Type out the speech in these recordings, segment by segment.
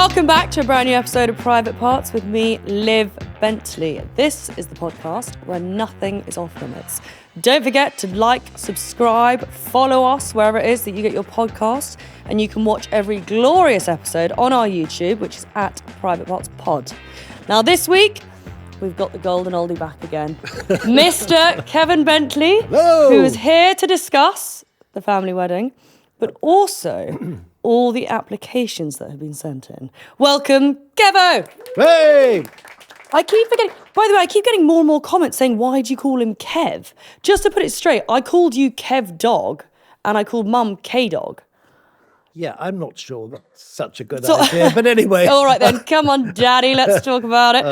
Welcome back to a brand new episode of Private Parts with me, Liv Bentley. This is the podcast where nothing is off limits. Don't forget to like, subscribe, follow us wherever it is that you get your podcast, and you can watch every glorious episode on our YouTube, which is at Private Parts Pod. Now this week, we've got the golden oldie back again. Mr. Keven Bentley, Hello. who is here to discuss the family wedding, but also all the applications that have been sent in. Welcome, Kevo! Hey! I keep forgetting, by the way, I keep getting more and more comments saying, why do you call him Kev? Just to put it straight, I called you Kev Dog, and I called Mum K-Dog. Yeah, I'm not sure that's such a good idea, but anyway. All right then, come on, Daddy, let's talk about it.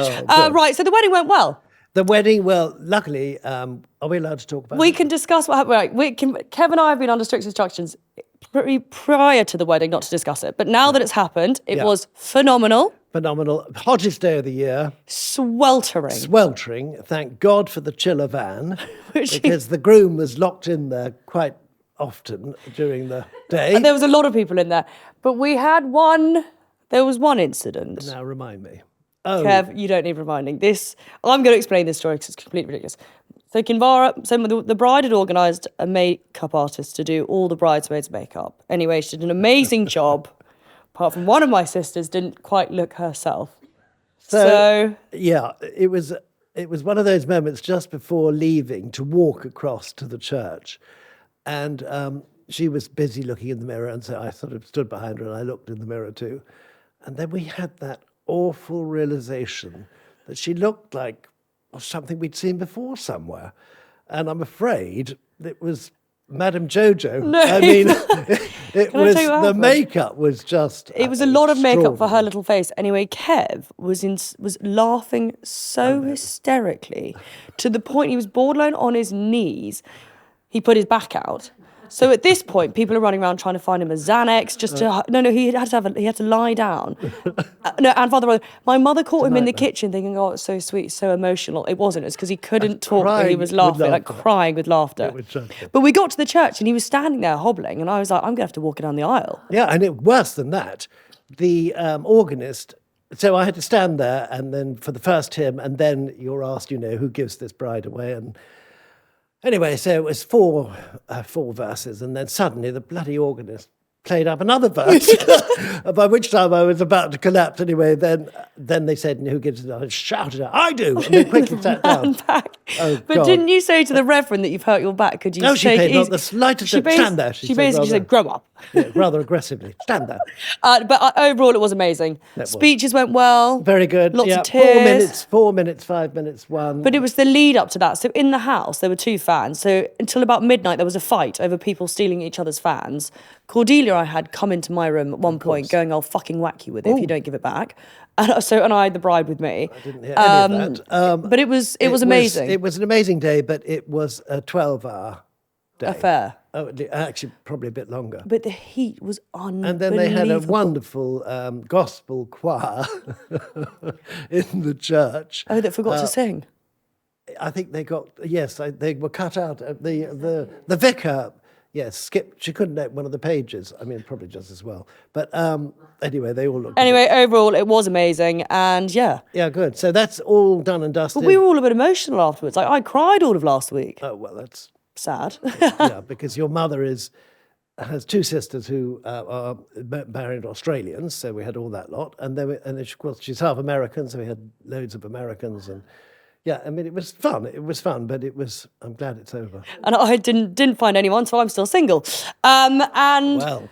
Right, so the wedding went well. The wedding, well, luckily, are we allowed to talk about We it? can discuss what happened. Right, Kev and I have been under strict instructions prior to the wedding not to discuss it. But now that it's happened, it was phenomenal. Phenomenal. Hottest day of the year. Sweltering. Sweltering. Thank God for the chiller van, Which because the groom was locked in there quite often during the day. And there was a lot of people in there. But there was one incident. Now remind me. Oh, Kev, you don't need reminding. I'm going to explain this story because it's completely ridiculous. So the bride had organised a makeup artist to do all the bridesmaids' makeup. Anyway, she did an amazing job. Apart from one of my sisters didn't quite look herself. So yeah, it was one of those moments just before leaving to walk across to the church. And she was busy looking in the mirror, and so I sort of stood behind her and I looked in the mirror too. And then we had that awful realization that she looked like something we'd seen before somewhere. And I'm afraid it was Madame Jojo. No. I mean, Happened? makeup was just it was a lot of makeup for her extraordinary. little face. Anyway, Kev was laughing so hysterically to the point he was borderline on his knees. He put his back out. So at this point, people are running around trying to find him a Xanax just to... No, he had to lie down. And Father, my mother caught him in the kitchen thinking, oh, it's so sweet, so emotional. It wasn't. It's because he couldn't talk, but he was laughing, like crying with laughter. But we got to the church and he was standing there hobbling, and I was like, I'm going to have to walk down the aisle. Yeah, and worse than that, the organist... So I had to stand there, and then for the first hymn, and then you're asked, who gives this bride away, and... Anyway, so it was four verses, and then suddenly the bloody organist played up another verse, by which time I was about to collapse. Anyway, then they said, who gives it? I shouted out, I do, and they quickly sat down. Oh, but God. didn't you say to the reverend that you've hurt your back? Could you No, she take paid it not easy? the slightest stand there. She basically said, grow up. Yeah, rather aggressively, stand there. But overall, it was amazing. Speeches went well. Very good. Lots of tears. 4 minutes, 5 minutes, one. But it was the lead up to that. So in the house, there were two fans. So until about midnight, there was a fight over people stealing each other's fans. Cordelia, I had come into my room at one point going, I'll fucking whack you with it if you don't give it back. And I had the bride with me. I didn't hear any of that. But it was amazing. It was an amazing day, but it was a 12-hour day. Affair. Oh, actually, probably a bit longer. But the heat was unbelievable. And then they had a wonderful gospel choir in the church. Oh, that forgot to sing. I think they were cut out. The vicar, skipped. She couldn't note one of the pages. I mean, probably just as well. But anyway, they all looked. Anyway, overall, it was amazing, and yeah. Yeah, good. So that's all done and dusted. But we were all a bit emotional afterwards. Like, I cried all of last week. Oh, well, that's... Sad. Yeah, because your mother has two sisters who are married Australians, so we had all that lot, and of course she's half American, so we had loads of Americans, and yeah, I mean it was fun. It was fun, but I'm glad it's over. And I didn't find anyone, so I'm still single. And Well,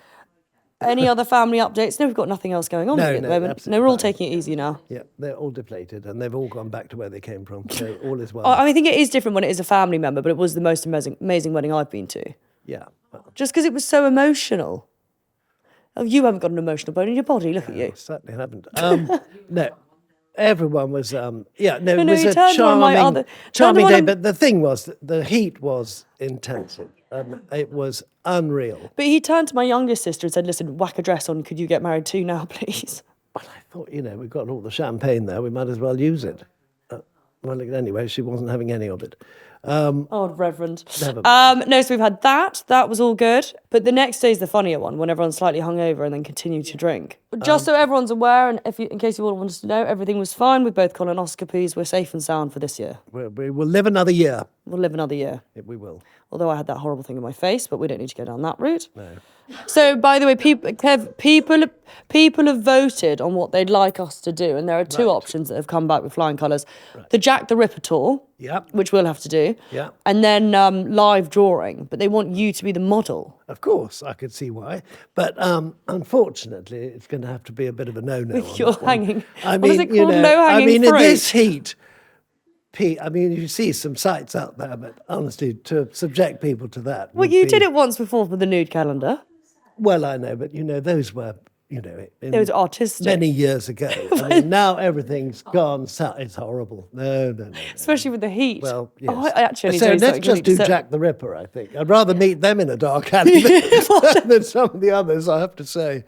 any other family updates? No, we've got nothing else going on at the moment. absolutely No, we're all fine. taking it easy now. Yeah, they're all depleted, and they've all gone back to where they came from, so all is well. I think it is different when it is a family member, but it was the most amazing wedding I've been to. Yeah. Well, Just because it was so emotional. Oh, you haven't got an emotional bone in your body. Look at you. I certainly haven't. No. Everyone was, it was you a turned to one of my charming other- day, but the thing was, the heat was intensive. It was unreal. But he turned to my youngest sister and said, listen, whack a dress on. Could you get married too now, please? Well, I thought, we've got all the champagne there. We might as well use it. Well, anyway, she wasn't having any of it. Oh, Reverend. Never mind. No, so we've had that. That was all good. But the next day is the funnier one, when everyone's slightly hungover and then continue to drink. Just so everyone's aware, and in case you all wanted to know, everything was fine with both colonoscopies. We're safe and sound for this year. We will live another year. We'll live another year. We will. Although I had that horrible thing in my face, but we don't need to go down that route. No. So, by the way, people have voted on what they'd like us to do, and there are two options that have come back with flying colours. Right. The Jack the Ripper tour, which we'll have to do, and then live drawing, but they want you to be the model. Of course, I could see why. But unfortunately, it's going to have to be a bit of a no-no. With your hanging... I mean, what is it called? Low-hanging fruit? In this heat... I mean, you see some sights out there, but honestly, to subject people to that... Well, you did it once before for the nude calendar. Well, I know, but, those were, it was artistic. Many years ago. I mean, now everything's gone south. It's horrible. No. Especially with the heat. Well, yes. Oh, I actually so let's just do Jack the Ripper, I think. I'd rather meet them in a dark alley than some of the others, I have to say.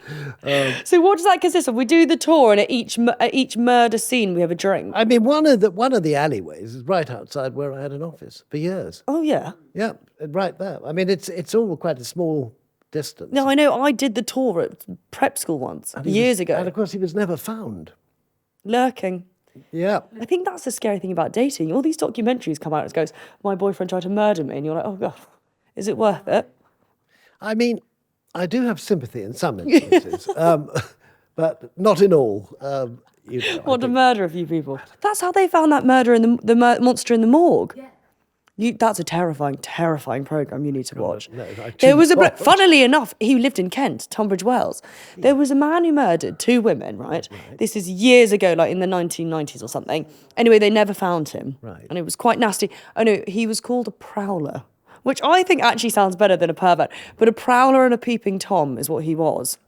So what does that consist of? We do the tour, and at each murder scene, we have a drink. I mean, one of the alleyways is right outside where I had an office for years. Oh, yeah? Yeah, right there. I mean, it's all quite a small... distance. No, I know. I did the tour at prep school once, years ago. And of course, he was never found. Lurking. Yeah. I think that's the scary thing about dating. All these documentaries come out and it goes, my boyfriend tried to murder me. And you're like, oh, God, is it worth it? I mean, I do have sympathy in some instances, but not in all. What to murder a few people. That's how they found that murder in the monster in the morgue. Yeah. That's a terrifying, terrifying programme you need to watch. No, there was funnily enough, he lived in Kent, Tunbridge Wells. There was a man who murdered two women, right? This is years ago, like in the 1990s or something. Anyway, they never found him. Right. And it was quite nasty. Oh no, he was called a prowler, which I think actually sounds better than a pervert. But a prowler and a peeping Tom is what he was.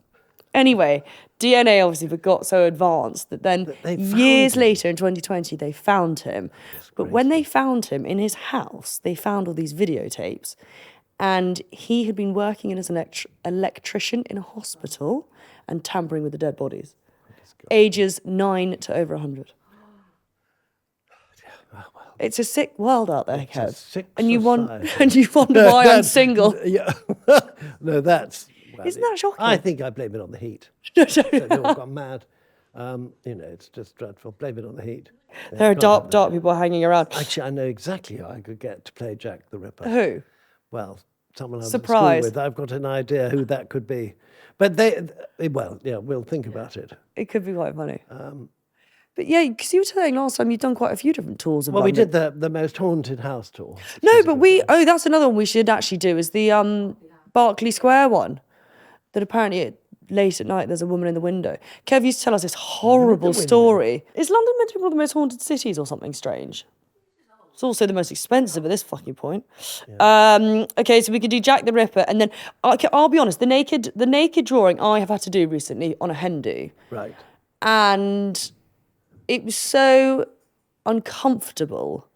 Anyway, DNA obviously got so advanced that then years later in 2020, they found him. But when they found him in his house, they found all these videotapes. And he had been working as an electrician in a hospital and tampering with the dead bodies. Ages 9 to over 100. It's a sick world out there, Kev. And you wonder why I'm single. Yeah. No, that's... Well, isn't that shocking? I think I blame it on the heat. So they all gone mad. It's just dreadful. Blame it on the heat. There are dark people hanging around. Actually, I know exactly how I could get to play Jack the Ripper. Who? Well, someone I was at school with. I've got an idea who that could be. But we'll think about it. It could be quite funny. But yeah, because you were saying last time you've done quite a few different tours. Well, we did the most haunted house tour. No, but that's another one we should actually do, is the Berkeley Square one. That apparently late at night there's a woman in the window. Kev used to tell us this horrible story. Is London meant to be one of the most haunted cities or something strange? It's also the most expensive at this fucking point. Yeah. Okay, so we could do Jack the Ripper, and then I'll be honest, the naked drawing I have had to do recently on a hen do. Right. And it was so uncomfortable.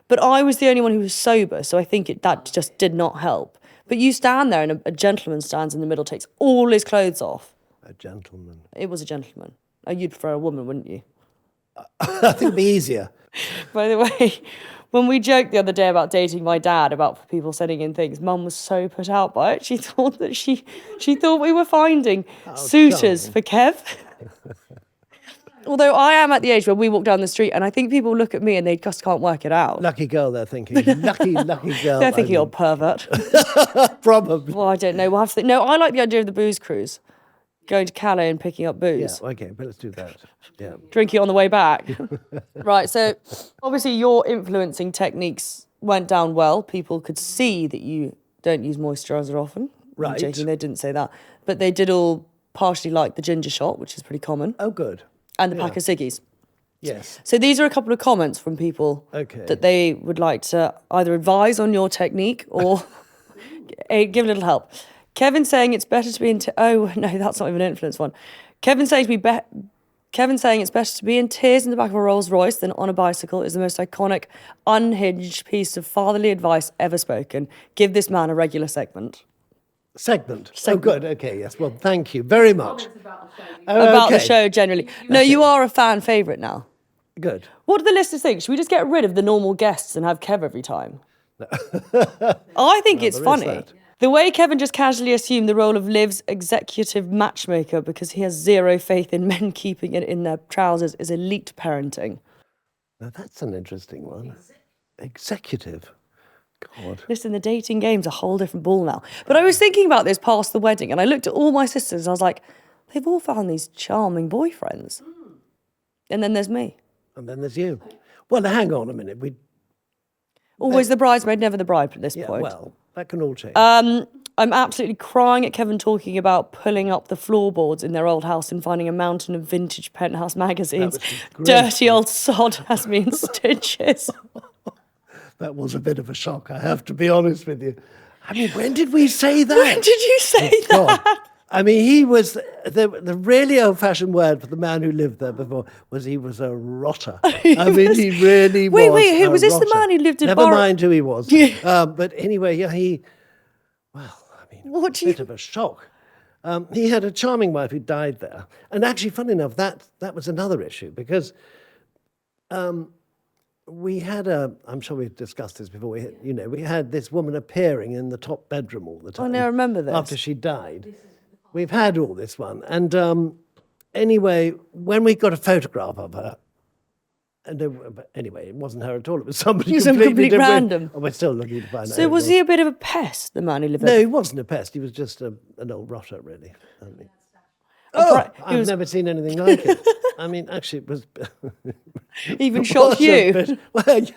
But I was the only one who was sober, so I think that just did not help. But you stand there and a gentleman stands in the middle, takes all his clothes off. A gentleman? It was a gentleman. Oh, you'd prefer a woman, wouldn't you? I think it'd be easier. By the way, when we joked the other day about dating my dad, about people sending in things, Mum was so put out by it. She thought that she thought we were finding suitors for Kev. Although I am at the age where we walk down the street and I think people look at me and they just can't work it out. Lucky girl, they're thinking. Lucky girl. They're thinking you're a pervert. Probably. Well, I don't know. We'll have to think. No, I like the idea of the booze cruise. Going to Calais and picking up booze. Yeah, okay, but let's do that. Yeah. Drink it on the way back. Right, so obviously your influencing techniques went down well. People could see that you don't use moisturiser often. Right. I'm joking, they didn't say that. But they did all partially like the ginger shot, which is pretty common. Oh, good. And the pack of ciggies. Yes. So these are a couple of comments from people that they would like to either advise on your technique or give a little help. Kevin's saying it's better to be in... oh, no, that's not even an influence one. Kevin's saying it's better to be in tears in the back of a Rolls Royce than on a bicycle is the most iconic, unhinged piece of fatherly advice ever spoken. Give this man a regular segment. Segment. Oh, good. Okay, yes. Well, thank you very much. About the show generally. No, you are a fan favourite now. Good. What do the listeners think? Should we just get rid of the normal guests and have Kev every time? I think it's there is funny. that. The way Keven just casually assumed the role of Liv's executive matchmaker because he has zero faith in men keeping it in their trousers is elite parenting. Now, that's an interesting one. Executive. God. Listen, the dating game's a whole different ball now. But I was thinking about this past the wedding, and I looked at all my sisters and I was like, they've all found these charming boyfriends. And then there's me. And then there's you. Well, now, hang on a minute. Always the bridesmaid, never the bride at this Yeah, point. well, that can all change. I'm absolutely crying at Keven talking about pulling up the floorboards in their old house and finding a mountain of vintage penthouse magazines. Dirty old sod has me in stitches. That was a bit of a shock, I have to be honest with you. I mean, when did we say that? When did you say that? God. I mean, he was, the really old-fashioned word for the man who lived there before was he was a rotter. He really was. Wait, who a was this? rotter. The man who lived in Never mind who he was. But anyway, yeah, What do bit of a shock. He had a charming wife who died there. And actually, funny enough, that was another issue because we had I'm sure we've discussed this before, we had this woman appearing in the top bedroom all the time. I never remember this. After she died. We've had all this one. And anyway, when we got a photograph of her, but anyway, it wasn't her at all. It was somebody He was completely complete different. random. Oh, we're still looking to find out. So was he a bit of a pest, the man who lived No, there? he wasn't a pest. He was just an old rotter, really. I've never seen anything like it. I mean, actually, it was... Even shocked you? Well,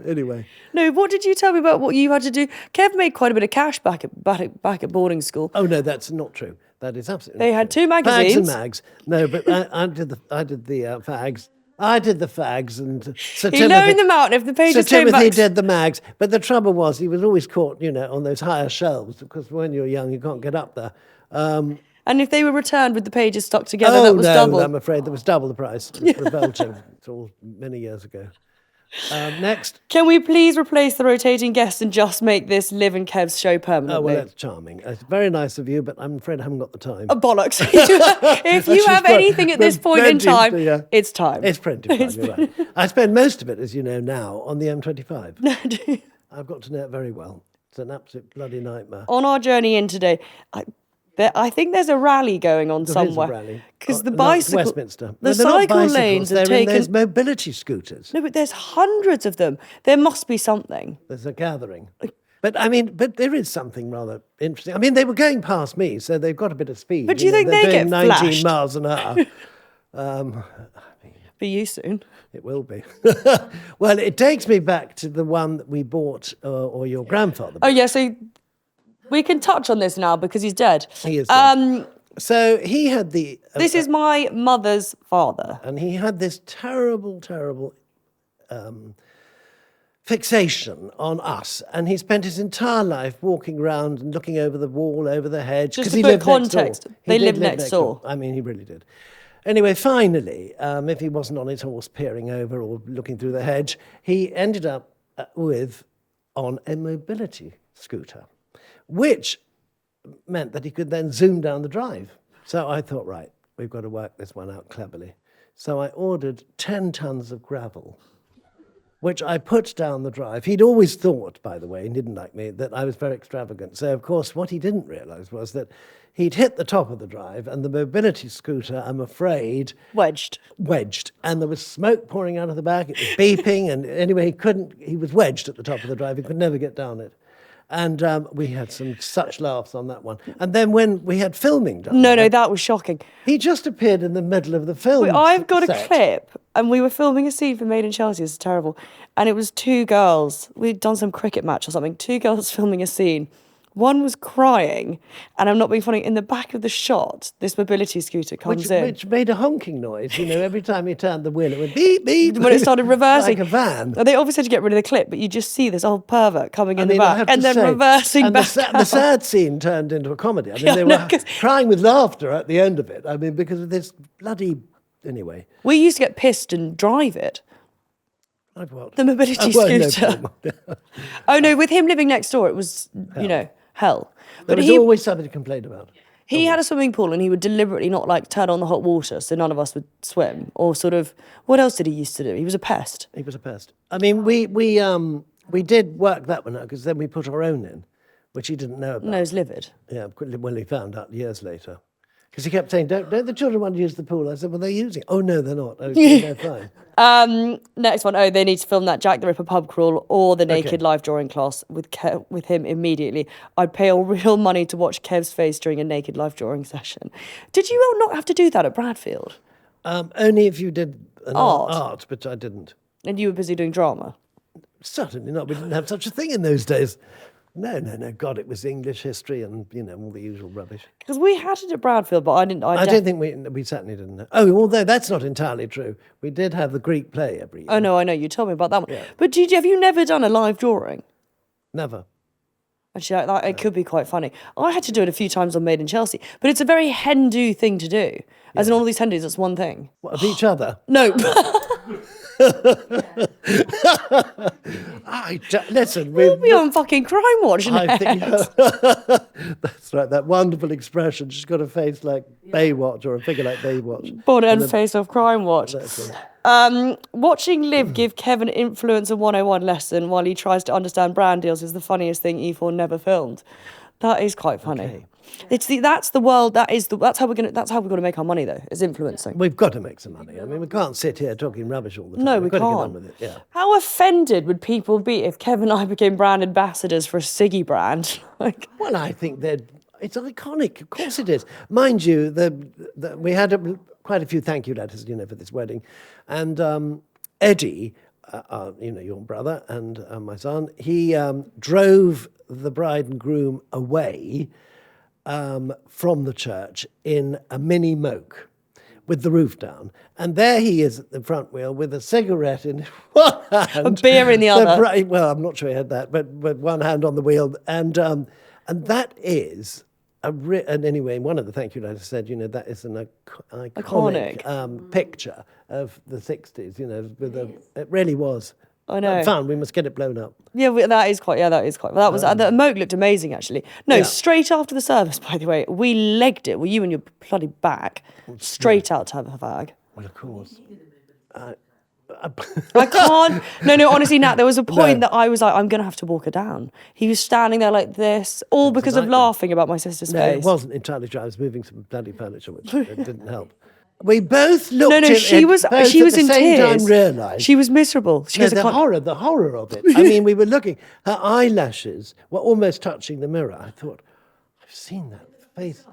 anyway. No, what did you tell me about what you had to do? Kev made quite a bit of cash back at boarding school. Oh, no, that's not true. That is absolutely They not had true. two magazines. Fags and mags. No, but I did the fags. I did the fags and Sir He Timothy... loaned them out, and if the pages Sir came Timothy back... did the mags. But the trouble was he was always caught, on those higher shelves because when you're young, you can't get up there. And if they were returned with the pages stuck together, that was double. I'm afraid that was double the price. It was revolting. It's all many years ago. Next. Can we please replace the rotating guests and just make this Liv and Kev's show permanently? Oh, well, that's charming. It's very nice of you, but I'm afraid I haven't got the time. Bollocks. If you have anything at this point in time, it's time. It's plenty of time, you're right. I spend most of it, as you know now, on the M25. I've got to know it very well. It's an absolute bloody nightmare. On our journey in today, I think there's a rally going on somewhere. There is a rally. Because the No, bicycle... Westminster. The No, they're not cycle bicycles, lanes have they're in taken... those mobility scooters. No, but there's hundreds of them. There must be something. There's a gathering. But there is something rather interesting. I mean, they were going past me, so they've got a bit of speed. But do you think they're they doing get 19 flashed? miles an hour. For you soon. It will be. Well, it takes me back to the one that we bought, or your grandfather bought. Oh, yeah, so we can touch on this now because he's dead. He is dead. So he had the... This is my mother's father. And he had this terrible, terrible fixation on us. And he spent his entire life walking around and looking over the wall, over the hedge. Just to he put lived context, next door. they He lived did live next door. I mean, he really did. Anyway, finally, if he wasn't on his horse peering over or looking through the hedge, he ended up on a mobility scooter, which meant that he could then zoom down the drive. So I thought, right, we've got to work this one out cleverly. So I ordered 10 tons of gravel, which I put down the drive. He'd always thought, by the way, he didn't like me, that I was very extravagant. So, of course, what he didn't realise was that he'd hit the top of the drive and the mobility scooter, I'm afraid... Wedged. And there was smoke pouring out of the back. It was beeping. And anyway, he was wedged at the top of the drive. He could never get down it. And we had such laughs on that one. And then when we had filming done... No, that was shocking. He just appeared in the middle of the film. I've got set. a clip, and we were filming a scene for Made in Chelsea. It's terrible. And it was two girls. We'd done some cricket match or something. Two girls filming a scene. One was crying, and I'm not being funny. In the back of the shot, this mobility scooter comes in. Which made a honking noise. Every time he turned the wheel, it went beep, beep. When it started reversing. Like a van. They obviously had to get rid of the clip, but you just see this old pervert coming in the I back have and to then say, reversing back the sad scene turned into a comedy. I mean, they were crying with laughter at the end of it. I mean, because of this bloody... Anyway. We used to get pissed and drive it. I've what? The mobility scooter. Oh, no, with him living next door, it was, hell. There was always something to complain about. He had a swimming pool and he would deliberately not turn on the hot water so none of us would swim or what else did he used to do? He was a pest. He was a pest. I mean, we We did work that one out because then we put our own in, which he didn't know about. No, it's livid. Yeah, well, he found out years later. Because he kept saying, don't the children want to use the pool? I said, well, they're using it. Oh, no, they're not. Oh, they're fine. Next one. Oh, they need to film that Jack the Ripper pub crawl or the naked live drawing class with him immediately. I'd pay all real money to watch Kev's face during a naked live drawing session. Did you all not have to do that at Bradfield? Only if you did an art, but I didn't. And you were busy doing drama? Certainly not. We didn't have such a thing in those days. No. God, it was English history and, all the usual rubbish. Because we had it at Bradfield, but I didn't. I don't think we certainly didn't. Oh, although that's not entirely true. We did have the Greek play every year. Oh, no, I know. You told me about that one. Yeah. But have you never done a live drawing? Never. Actually, it could be quite funny. I had to do it a few times on Made in Chelsea, but it's a very hen-do thing to do. As in all these hen-dos, it's one thing. What, of each other? No. Listen, We'll be on fucking Crime Watch I think next. that's right. That wonderful expression. She's got a face like Baywatch or a figure like Baywatch. Body and face of Crime Watch. That's right. Watching Liv give Keven an influencer 101 lesson while he tries to understand brand deals is the funniest thing E4 never filmed. That is quite funny. Okay. That's the world. That's how we're gonna make our money though. Is influencing. We've got to make some money. I mean, we can't sit here talking rubbish all the time. No, We've we got to can't. get on with it. Yeah. How offended would people be if Kev and I became brand ambassadors for a Siggy brand? Well, I think it's iconic. Of course it is. Mind you, we had quite a few thank you letters, for this wedding. And Eddie, your brother and my son, he drove the bride and groom away from the church in a mini moke with the roof down. And there he is at the front wheel with a cigarette in one hand. A beer in the other. Well, I'm not sure he had that, but one hand on the wheel. And that is... and anyway, one of the thank you letters said, that is an iconic. Picture of the 60s, it really was. I know. Fun, we must get it blown up. Yeah, that is quite. That was the moke looked amazing actually. No, straight after the service, by the way, we legged it. Well, you and your bloody back straight out to have a fag. Well, of course. I can't. No. Honestly, Nat, there was a point that I was like, I'm gonna have to walk her down. He was standing there like this, all because of laughing about my sister's face. It wasn't entirely true. I was moving some bloody furniture, which didn't help. We both looked. No, she was in tears. Time realised she was miserable. She was the horror of it. I mean, we were looking. Her eyelashes were almost touching the mirror. I thought, I've seen that face.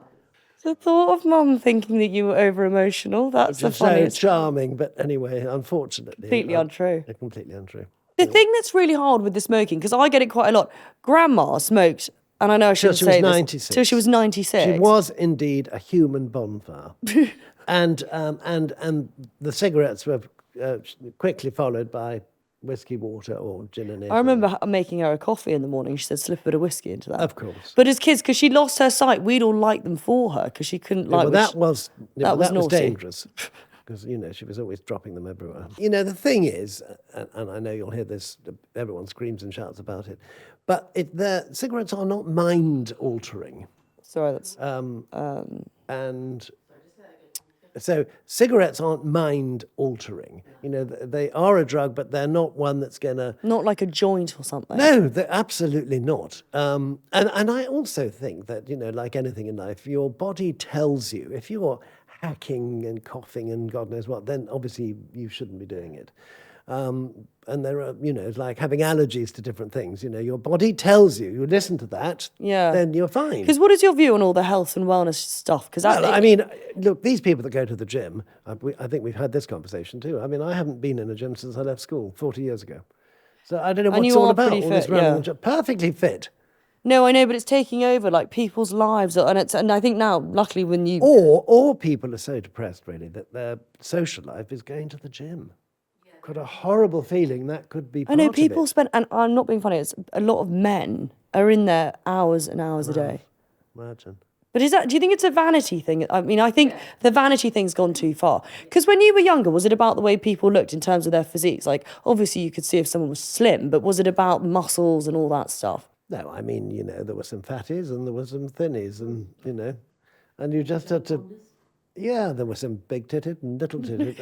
The thought of Mum thinking that you were over emotional. That's the funniest. So charming, but anyway, unfortunately, completely untrue. Completely untrue. The thing that's really hard with the smoking, because I get it quite a lot. Grandma smoked, and I know I shouldn't say this. Till she was 96. She was indeed a human bonfire. And the cigarettes were quickly followed by whiskey, water, or gin and ale. I remember making her a coffee in the morning. She said, slip a bit of whiskey into that. Of course. But as kids, because she lost her sight, we'd all like them for her because she couldn't that was naughty. dangerous. Because, she was always dropping them everywhere. The thing is, and I know you'll hear this, everyone screams and shouts about it, but the cigarettes are not mind-altering. Sorry, that's... And... So cigarettes aren't mind-altering. They are a drug, but they're not one that's going to... Not like a joint or something. No, they're absolutely not. And I also think that, like anything in life, your body tells you, if you're hacking and coughing and God knows what, then obviously you shouldn't be doing it. And there are, like having allergies to different things. Your body tells you, you listen to that, then you're fine. Because what is your view on all the health and wellness stuff? Look, these people that go to the gym, I think we've had this conversation too. I haven't been in a gym since I left school 40 years ago. So I don't know what it's all about. All this running, perfectly fit. No, I know, but it's taking over like people's lives, and I think now, luckily, when you or people are so depressed really that their social life is going to the gym. Got a horrible feeling that could be part I know of people it. spend, and I'm not being funny, it's a lot of men are in there hours and hours a day. Imagine. But do you think it's a vanity thing? I think the vanity thing's gone too far. Because when you were younger, was it about the way people looked in terms of their physiques? Like, obviously you could see if someone was slim, but was it about muscles and all that stuff? No, there were some fatties and there were some thinnies and, and you just had to... Yeah, there were some big-titted and little-titted.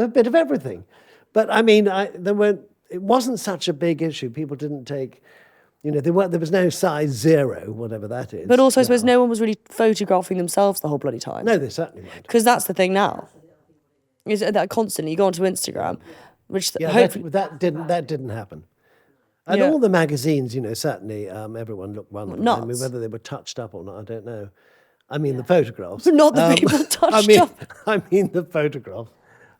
a bit of everything. But, there weren't... it wasn't such a big issue. People didn't take, there was no size 0, whatever that is. But also, I suppose no one was really photographing themselves the whole bloody time. No, they certainly weren't. Because that's the thing now. Is that constantly you go onto Instagram, which hopefully that didn't happen. And all the magazines, certainly everyone looked wonderful. Nuts. I mean, whether they were touched up or not, I don't know. I mean, the photographs. But not the people touched up. I mean, the photographs.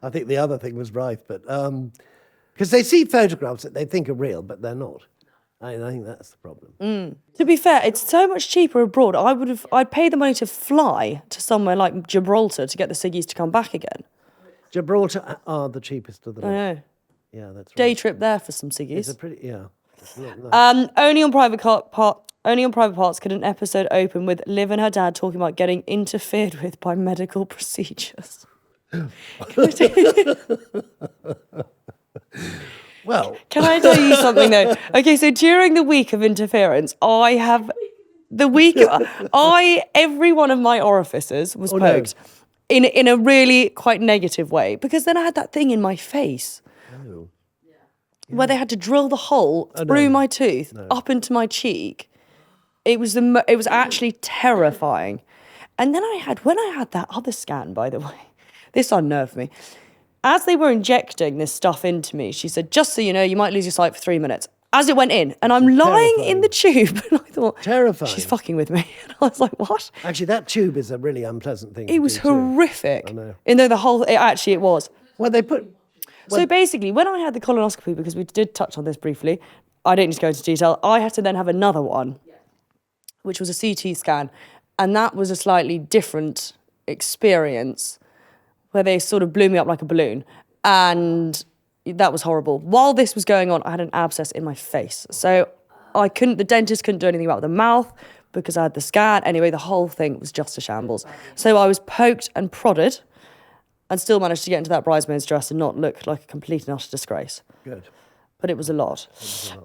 I think the other thing was right, but because they see photographs that they think are real, but they're not. I think that's the problem. To be fair, it's so much cheaper abroad. I'd pay the money to fly to somewhere like Gibraltar to get the ciggies to come back again. Gibraltar are the cheapest of the lot. I know. Yeah, that's right. Day trip there for some ciggies. It's a pretty, yeah. It's not nice. Only on private parts could an episode open with Liv and her dad talking about getting interfered with by medical procedures. Well, can I tell you something though? Okay, so during the week of interference, every one of my orifices was poked in a really quite negative way, because then I had that thing in my face. Oh. Where they had to drill the hole through my tooth up into my cheek. It was actually terrifying. And then when I had that other scan, by the way, this unnerved me. As they were injecting this stuff into me, she said, just so you know, you might lose your sight for 3 minutes. As it went in, and I'm lying in the tube, and I thought, terrifying. She's fucking with me. And I was like, what? Actually, that tube is a really unpleasant thing. It was horrific. I know. And though it was. Well, they put... So basically, when I had the colonoscopy, because we did touch on this briefly, I don't need to go into detail, I had to then have another one, which was a CT scan. And that was a slightly different experience, where they sort of blew me up like a balloon. And that was horrible. While this was going on, I had an abscess in my face. So the dentist couldn't do anything about the mouth because I had the scan. Anyway, the whole thing was just a shambles. So I was poked and prodded and still managed to get into that bridesmaid's dress and not look like a complete and utter disgrace. Good. But it was a lot.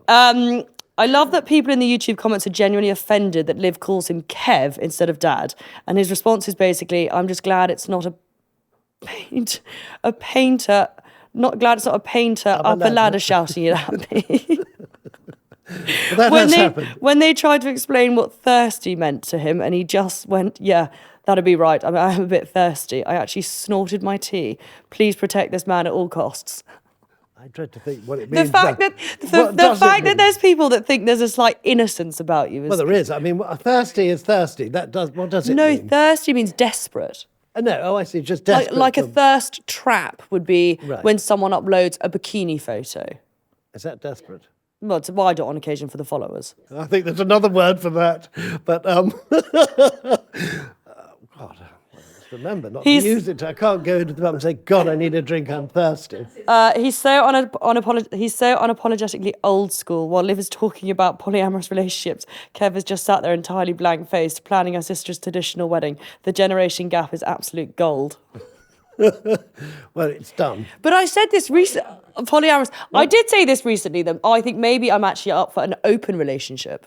I love that people in the YouTube comments are genuinely offended that Liv calls him Kev instead of Dad. And his response is basically, I'm just glad it's not a painter, not glad it's not a painter up a ladder shouting it at me. That has happened. When they tried to explain what thirsty meant to him, and he just went, yeah, that'd be right. I mean, I'm a bit thirsty. I actually snorted my tea. Please protect this man at all costs. I tried to think what it means. The fact that there's people that think there's a slight innocence about you. Well, there is. I mean, thirsty is thirsty. What does it mean? No, thirsty means desperate. No, I see, just desperate. Like a thirst trap would be when someone uploads a bikini photo. Is that desperate? Well, it's a wide on occasion for the followers. I think there's another word for that. But, God, just remember not to use it. I can't go into the pub and say, God, I need a drink, I'm thirsty. He's so unapologetically old school. While Liv is talking about polyamorous relationships, Kev has just sat there entirely blank-faced, planning her sister's traditional wedding. The generation gap is absolute gold. Well, it's done. But I said this recently, polyamorous. I did say this recently, that I think maybe I'm actually up for an open relationship.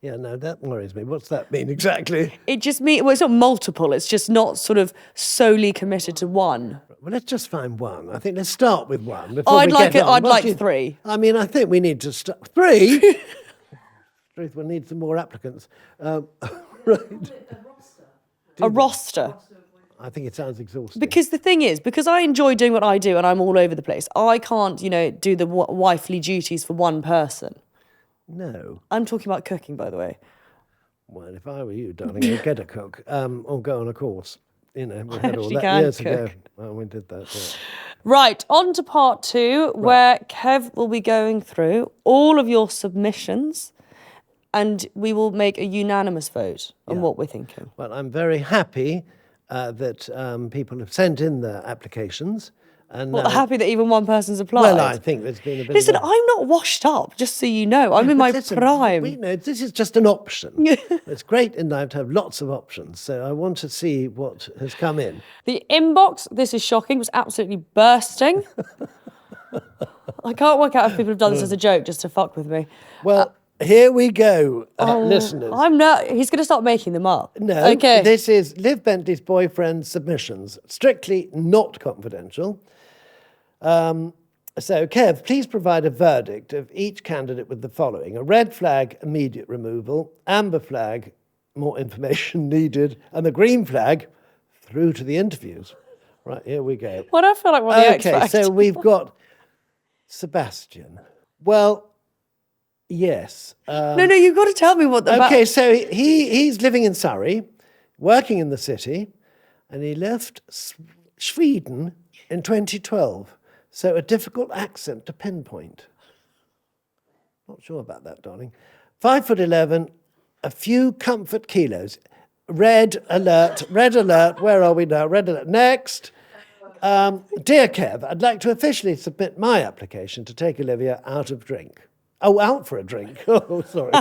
Yeah, no, that worries me. What's that mean exactly? It just means, well, it's not multiple. It's just not sort of solely committed to one. Well, let's just find one. I think let's start with one. I'd like 3. I mean, I think we need to start. 3? Truth, we'll need some more applicants. Right. A roster. I think it sounds exhausting. Because the thing is, because I enjoy doing what I do and I'm all over the place, I can't, do the wifely duties for one person. No. I'm talking about cooking, by the way. Well, if I were you, darling, I'd get a cook or go on a course. We had all She that can years cook. ago. Well, we did that. Yeah. Right, on to part 2, where Kev will be going through all of your submissions and we will make a unanimous vote on what we're thinking. Well, I'm very happy that people have sent in their applications. And happy that even one person's applied. Well, I think there's been a bit Listen, of I'm not washed up, just so you know. I'm in my prime. This is just an option. It's great in life to have lots of options. So I want to see what has come in. The inbox, this is shocking, was absolutely bursting. I can't work out if people have done this as a joke just to fuck with me. Well, here we go, listeners. He's going to start making them up. No, okay. This is Liv Bentley's boyfriend submissions. Strictly not confidential. So, Kev, please provide a verdict of each candidate with the following: a red flag, immediate removal; amber flag, more information needed; and the green flag, through to the interviews. Right, here we go. Why do I feel like we're on the X Okay, Factor? so we've got Sebastian. Well, yes. No, you've got to tell me what the Okay, so he's living in Surrey, working in the city, and he left Sweden in 2012. So a difficult accent to pinpoint. Not sure about that, darling. 5'11", a few comfort kilos. Red alert, where are we now? Red alert. Next. Dear Kev, I'd like to officially submit my application to take Olivia out of drink. Oh, out for a drink. Oh, sorry.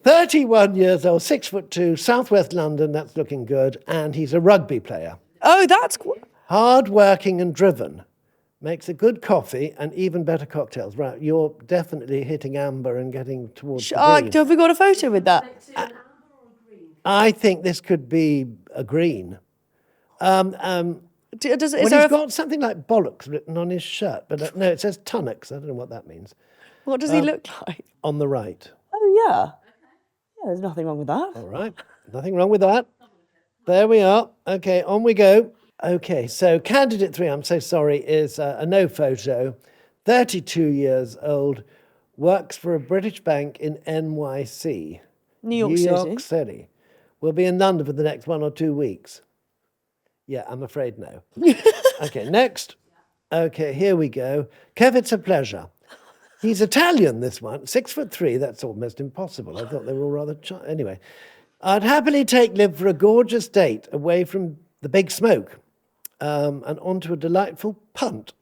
31 years old, 6'2", Southwest London, that's looking good, and he's a rugby player. Oh, that's... Hard-working and driven. Makes a good coffee and even better cocktails. Right, you're definitely hitting amber and getting towards the green. Have we got a photo with that? I think this could be a green. Does it, Well, he's got something like bollocks written on his shirt, but no, it says tunnocks. I don't know what that means. What does he look like? On the right. Oh, yeah. Yeah, there's nothing wrong with that. All right, nothing wrong with that. There we are. Okay, on we go. Okay, so candidate 3, I'm so sorry, is a no photo, 32 years old, works for a British bank in NYC. New York City. We'll be in London for the next 1 or 2 weeks. Yeah, I'm afraid no. Okay, next. Okay, here we go. Kev, it's a pleasure. He's Italian, this one. 6'3", that's almost impossible. I thought they were all rather... Anyway, I'd happily take Liv for a gorgeous date away from the big smoke and onto a delightful punt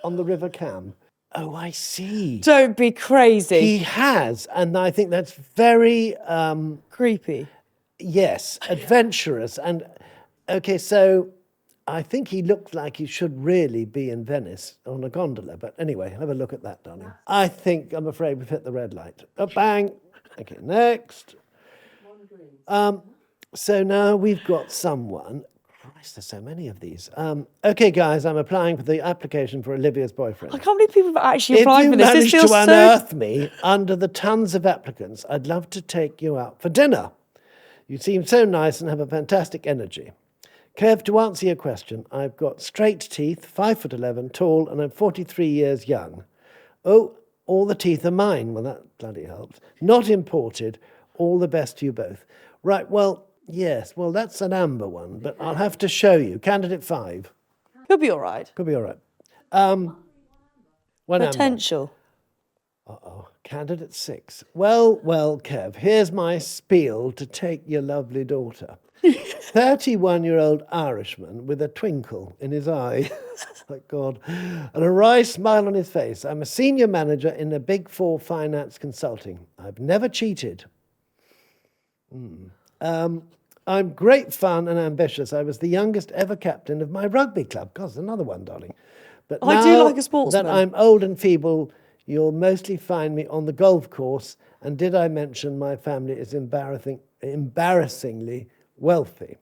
on the River Cam. Oh, I see. Don't be crazy. He has, and I think that's very... creepy. Yes, adventurous. And, okay, so I think he looks like he should really be in Venice on a gondola. But anyway, have a look at that, darling. I'm afraid we've hit the red light. Oh, bang. Okay, next. So now we've got someone... Christ, there's so many of these. Okay, guys, I'm applying for the application for Olivia's boyfriend. I can't believe people have actually applied for this. If This you feels manage so... to unearth me under the tons of applicants, I'd love to take you out for dinner. You seem so nice and have a fantastic energy. Kev, to answer your question, I've got straight teeth, 5'11", tall, and I'm 43 years young. Oh, all the teeth are mine. Well, that bloody helps. Not imported. All the best to you both. Right, well, yes, well, that's an amber one, but I'll have to show you. Candidate 5. Could be all right. Could be all right. One Potential. amber. Uh-oh. Candidate 6. Well, Kev, here's my spiel to take your lovely daughter. 31-year-old Irishman with a twinkle in his eye, thank God, and a wry smile on his face. I'm a senior manager in a Big 4 finance consulting. I've never cheated. I'm great fun and ambitious. I was the youngest ever captain of my rugby club. God, there's another one, darling. But I do like a sportsman. that I'm old and feeble, you'll mostly find me on the golf course. And did I mention my family is embarrassingly wealthy?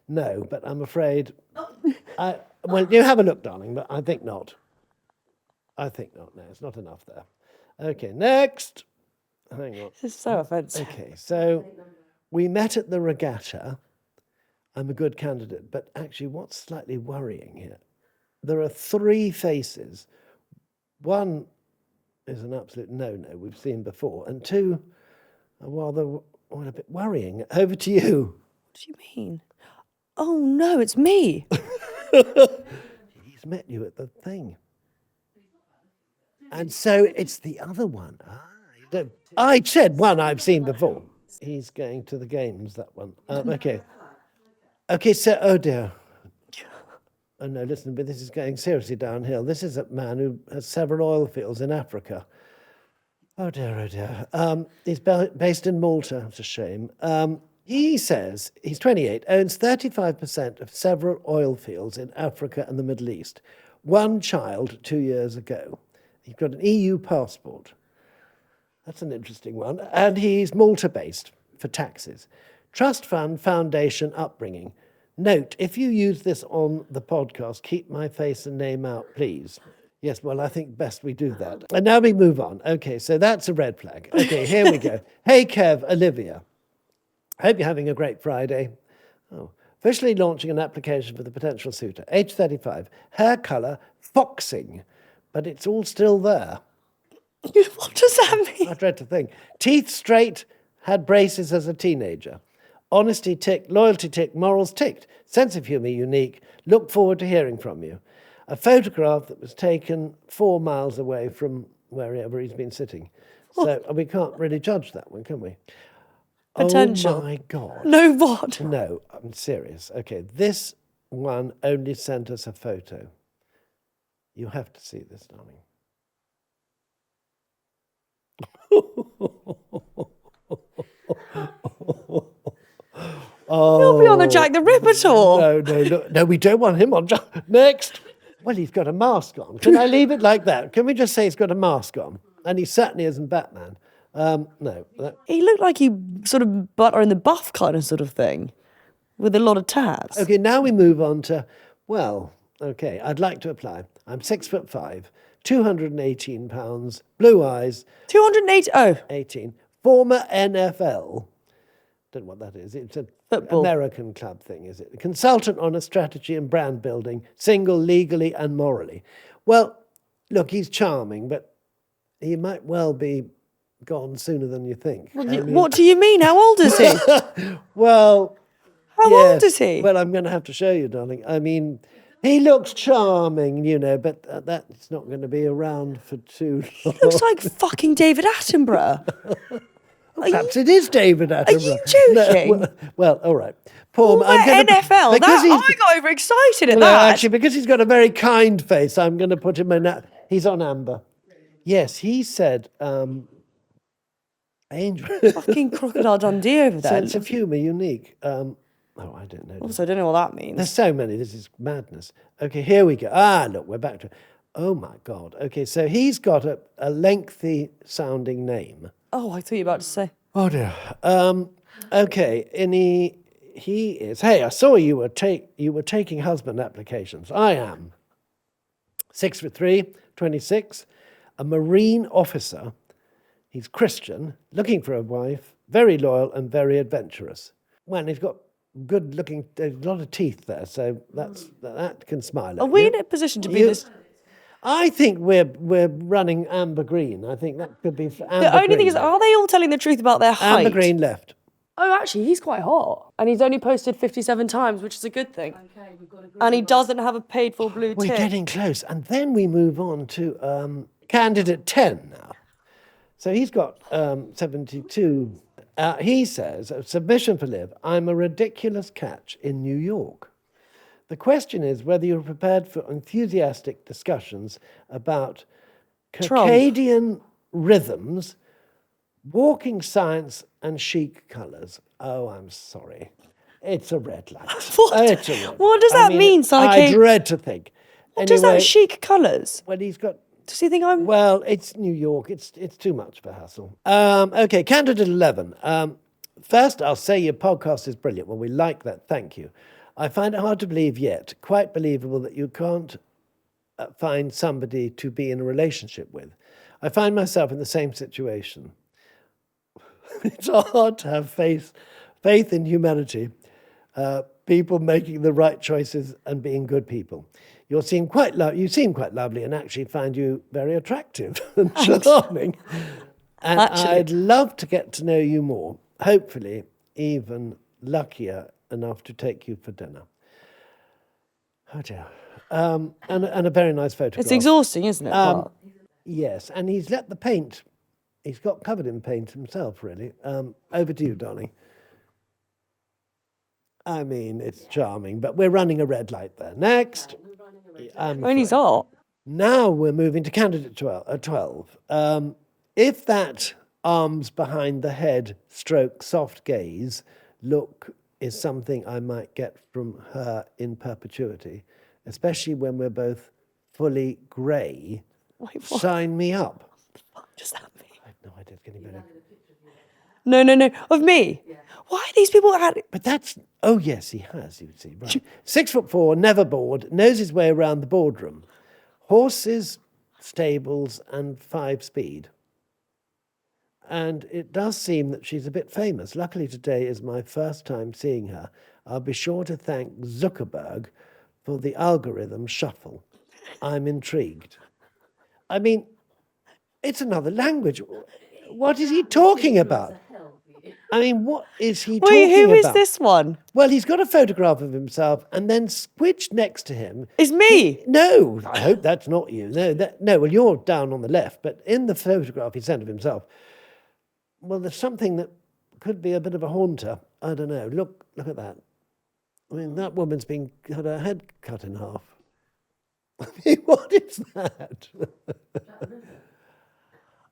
No, but I'm afraid... well, you have a look, darling, but I think not. No, it's not enough there. Okay, next. Hang on. This is so offensive. Okay, so we met at the regatta. I'm a good candidate, but actually what's slightly worrying here, there are 3 faces. One is an absolute no-no we've seen before, and 2 are a bit worrying. Over to you. What do you mean? Oh, no, it's me. He's met you at the thing. And so it's the other one. I said one I've seen before. He's going to the games, that one. Okay. Okay, so, oh dear. Oh no, listen, but this is going seriously downhill. This is a man who has several oil fields in Africa. Oh dear, oh dear. He's based in Malta. It's a shame. He says he's 28, owns 35% of several oil fields in Africa and the Middle East. 1 child 2 years ago. He's got an EU passport. That's an interesting one. And he's Malta-based for taxes. Trust fund, foundation, upbringing. Note, if you use this on the podcast, keep my face and name out, please. Yes, well, I think best we do that. And now we move on. Okay, so that's a red flag. Okay, here we go. Hey, Kev, Olivia. Hope you're having a great Friday. Oh, officially launching an application for the potential suitor. Age 35. Hair colour, foxing. But it's all still there. What does that mean? I dread to think. Teeth straight, had braces as a teenager. Honesty ticked, loyalty ticked, morals ticked. Sense of humour unique. Look forward to hearing from you. A photograph that was taken 4 miles away from wherever he's been sitting. So we can't really judge that one, can we? Potential. Oh my God. No, what? No, I'm serious. Okay, this one only sent us a photo. You have to see this, darling. He'll be on the Jack the Ripper tour. No, we don't want him on. Next. Well, he's got a mask on. Can I leave it like that? Can we just say he's got a mask on? And he certainly isn't Batman. No. He looked like he sort of Butter in the Buff kind of sort of thing, with a lot of tabs. Okay, now we move on to, well, okay, I'd like to apply. I'm 6'5", 218 pounds, blue eyes. 280. Oh, 18. Former NFL. Don't know what that is. It's a Football. American club thing, is it? Consultant on a strategy and brand building, single legally and morally. Well, look, he's charming, but he might well be gone sooner than you think. what do you mean? How old is he? Well, How yes. old is he? Well, I'm going to have to show you, darling. I mean, he looks charming, you know, but that's not going to be around for too long. Looks like fucking David Attenborough. Perhaps it is David Attenborough. you joking? No, well, all right. Paul, Well, NFL. I got overexcited at No, that. actually, because he's got a very kind face, I'm going to put him in. He's on amber. Yes, he said, Angel. Fucking Crocodile Dundee over there. Sense of humour, unique. I don't know. Also, I don't know what that means. There's so many. This is madness. Okay, here we go. Look, we're back to. Oh my God. Okay, so he's got a lengthy sounding name. Oh, I thought you were about to say. Oh dear. Okay, and he is. Hey, I saw you were taking husband applications. I am. 6'3", 26, a Marine officer. He's Christian, looking for a wife, very loyal and very adventurous. Well, he's got good looking, a lot of teeth there, so that can smile at Are we you. in a position to be this? I think we're running amber green. I think that could be for amber The only thing green. is, are they all telling the truth about their height? Amber green left. Oh, actually, he's quite hot. And he's only posted 57 times, which is a good thing. Okay, we've got and he doesn't have a paid for blue We're tick. getting close. And then we move on to candidate 10 now. So he's got 72. He says, a submission for Liv, I'm a ridiculous catch in New York. The question is whether you're prepared for enthusiastic discussions about circadian rhythms, walking science, and chic colours. Oh, I'm sorry. It's a red light. What? It's a red What does that mean, I dread to think. What does that chic colours? Well, he's got... Does he think I'm... Well, it's New York. It's too much of a hassle. Okay, candidate 11. First, I'll say your podcast is brilliant. Well, we like that. Thank you. I find it hard to believe yet, quite believable that you can't find somebody to be in a relationship with. I find myself in the same situation. It's hard to have faith in humanity, people making the right choices and being good people. You seem quite lovely and actually find you very attractive and charming. And I'd love to get to know you more, hopefully even luckier enough to take you for dinner. Oh dear. And a very nice photograph. It's exhausting, isn't it? Yes, and he's let the paint, he's got covered in paint himself, really. Over to you, darling. I mean, it's charming, but we're running a red light there. Next. When he's hot. Now we're moving to candidate 12. If that arms behind the head stroke soft gaze look is something I might get from her in perpetuity, especially when we're both fully grey, sign me up. What does that mean? I have no idea. It's getting better. No. Of me? Yeah. Why are these people... But that's... Oh, yes, he has, you see. Right. 6'4", never bored, knows his way around the boardroom. Horses, stables, and 5-speed. And it does seem that she's a bit famous. Luckily, today is my first time seeing her. I'll be sure to thank Zuckerberg for the algorithm shuffle. I'm intrigued. I mean, it's another language. What is he talking about? I mean, what is he talking about? Wait, who is this one? Well, he's got a photograph of himself, and then squidged next to him. It's me. No, I hope that's not you. No, well, you're down on the left, but in the photograph he sent of himself, well, there's something that could be a bit of a haunter. I don't know. Look at that. I mean, that woman's had her head cut in half. I mean, what is that?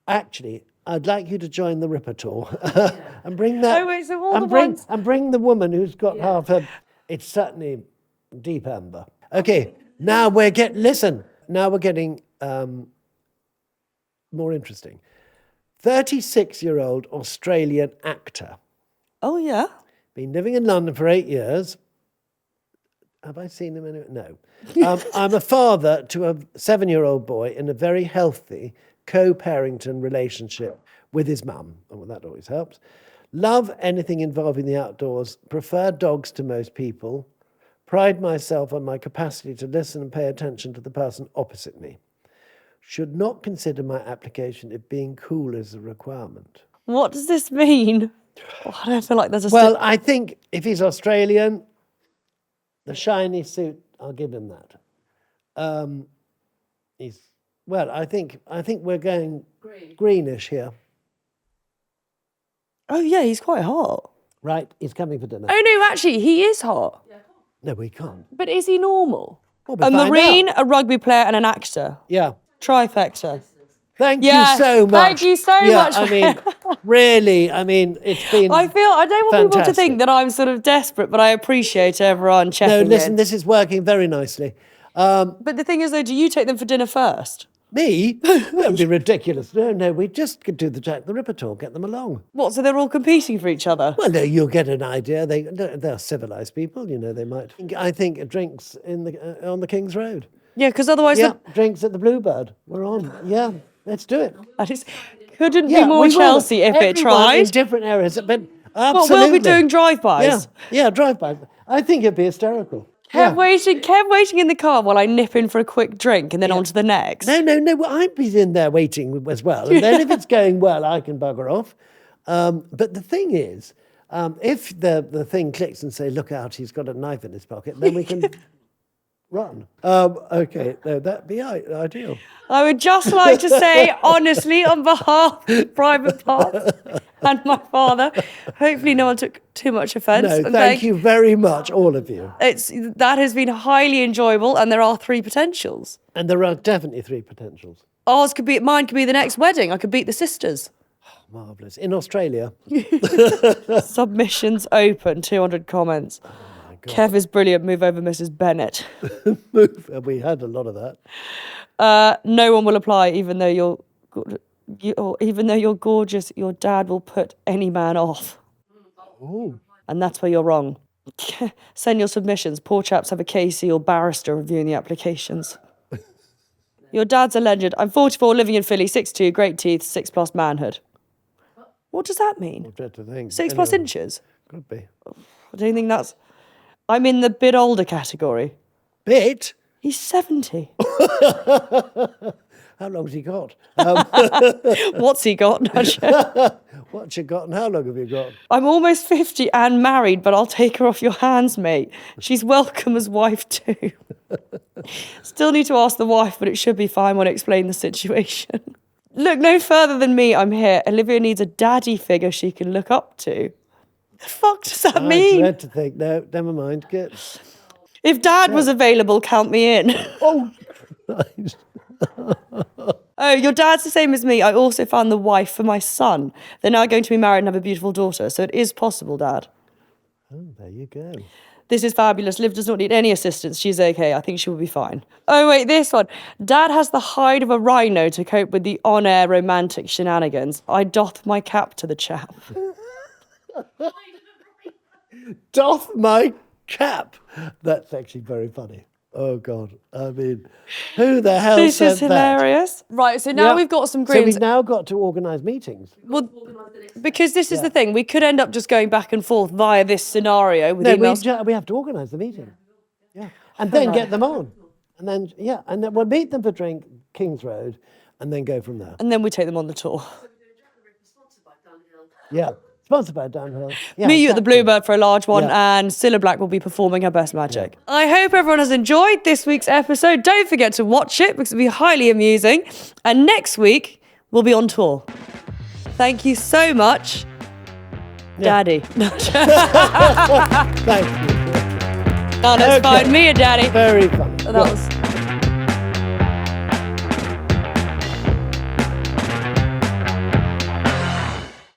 Actually, I'd like you to join the Ripper tour and bring that. Oh, wait, so all the ones. And bring the woman who's got half her. It's certainly deep amber. Okay, now listen. Now we're getting more interesting. 36-year-old Australian actor. Oh, yeah. Been living in London for 8 years. Have I seen him anywhere? No. I'm a father to a 7-year-old boy in a very healthy co-parenting relationship with his mum. Well, that always helps. Love anything involving the outdoors. Prefer dogs to most people. Pride myself on my capacity to listen and pay attention to the person opposite me. Should not consider my application if being cool is a requirement. What does this mean? Oh, I don't feel like there's a... Well, I think if he's Australian, the shiny suit, I'll give him that. I think we're going greenish here. Oh, yeah, he's quite hot. Right, he's coming for dinner. Oh, no, actually, he is hot. No, we can't. But is he normal? Well, we'll A find Marine, out. a rugby player, and an actor. Yeah. Trifecta. Thank Yes, you so much. thank you so much. I mean, really, it's been I don't want people to fantastic. think that I'm sort of desperate, but I appreciate everyone checking No, listen, in. this is working very nicely. But the thing is, though, do you take them for dinner first? Me? That would be ridiculous. No, we just could do the Jack the Ripper tour, get them along. What, so they're all competing for each other? Well, no, you'll get an idea. They're civilized people, they might. I think drinks on the King's Road. Yeah, because otherwise... Yeah, drinks at the Bluebird. We're on. Yeah, let's do it. That is, couldn't Yeah, be more we will. Chelsea if it Everyone tried. in different areas, but But absolutely. we'll be doing drive-bys. Yeah, drive-by. I think it'd be hysterical. Kev waiting in the car while I nip in for a quick drink and then on to the next. No, well, I'd be in there waiting as well. And then if it's going well, I can bugger off. But the thing is, if the thing clicks and say, look out, he's got a knife in his pocket, then we can run. Okay, no, that'd be ideal. I would just like to say, honestly, on behalf of Private Parts and my father, hopefully no one took too much offence. No, And thank you very much, all of you. That has been highly enjoyable, and there are 3 potentials. And there are definitely 3 potentials. Mine could be the next wedding. I could beat the sisters. Marvellous. In Australia. Submissions open, 200 comments. Kev is brilliant. Move over, Mrs. Bennett. We had a lot of that. No one will apply, even though you're gorgeous. Your dad will put any man off. Oh. And that's where you're wrong. Send your submissions. Poor chaps have a KC or barrister reviewing the applications. Your dad's a legend. I'm 44, living in Philly, 6'2", great teeth, 6+ manhood. What does that mean? I'm trying to think. 6+ inches? Could be. I don't think that's... I'm in the bit older category. Bit? He's 70. How long's he got? What's he got? What's you got and how long have you got? I'm almost 50 and married, but I'll take her off your hands, mate. She's welcome as wife too. Still need to ask the wife, but it should be fine when I explain the situation. Look no further than me, I'm here. Olivia needs a daddy figure she can look up to. The fuck does that mean? I dread to think. No, never mind. Good. If dad was available, count me in. Oh, Christ. Oh, your dad's the same as me. I also found the wife for my son. They're now going to be married and have a beautiful daughter, so it is possible, Dad. Oh, there you go. This is fabulous. Liv does not need any assistance. She's okay. I think she will be fine. Oh, wait, this one. Dad has the hide of a rhino to cope with the on-air romantic shenanigans. I doth my cap to the chap. Doff my cap. That's actually very funny. Oh, God. I mean, who the hell This said is hilarious. Right, so now Yeah. we've got some So greens. we've now got to organise meetings. Well, because this is the thing, we could end up just going back and forth via this scenario with No, emails. we have to organise the meeting. Yeah. And then get them on. And then, and then we'll meet them for drink, Kings Road, and then go from there. And then we take them on the tour. Yeah. Sponsored by Downhill. Yeah, Meet you at the exactly. Bluebird for a large one, Yeah. and Cilla Black will be performing her best magic. I hope everyone has enjoyed this week's episode. Don't forget to watch it because it'll be highly amusing. And next week, we'll be on tour. Thank you so much, Daddy. Thank you. No, let's find me a daddy. Very funny. That was